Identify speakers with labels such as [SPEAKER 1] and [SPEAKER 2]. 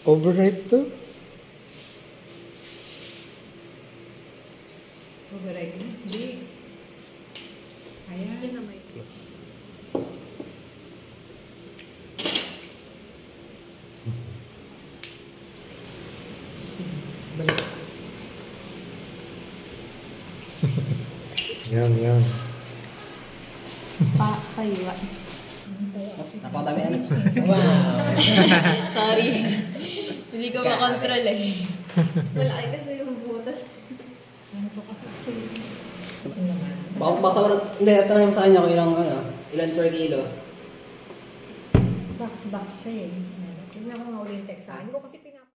[SPEAKER 1] Overripe to?
[SPEAKER 2] Overripe na? Hindi. Ayan. Hindi na may plus. Balik.
[SPEAKER 1] Yan.
[SPEAKER 2] Paiwa.
[SPEAKER 3] Napakadami ano.
[SPEAKER 2] Wow. Sorry. Hindi ko makontrol eh. Malaki kasi yung butas. Ano to kasi?
[SPEAKER 3] Baka hindi, tanong sa kanya kung ilan per kilo.
[SPEAKER 2] Box siya eh. Tignan ko nga uli yung text sa akin. Hindi ko kasi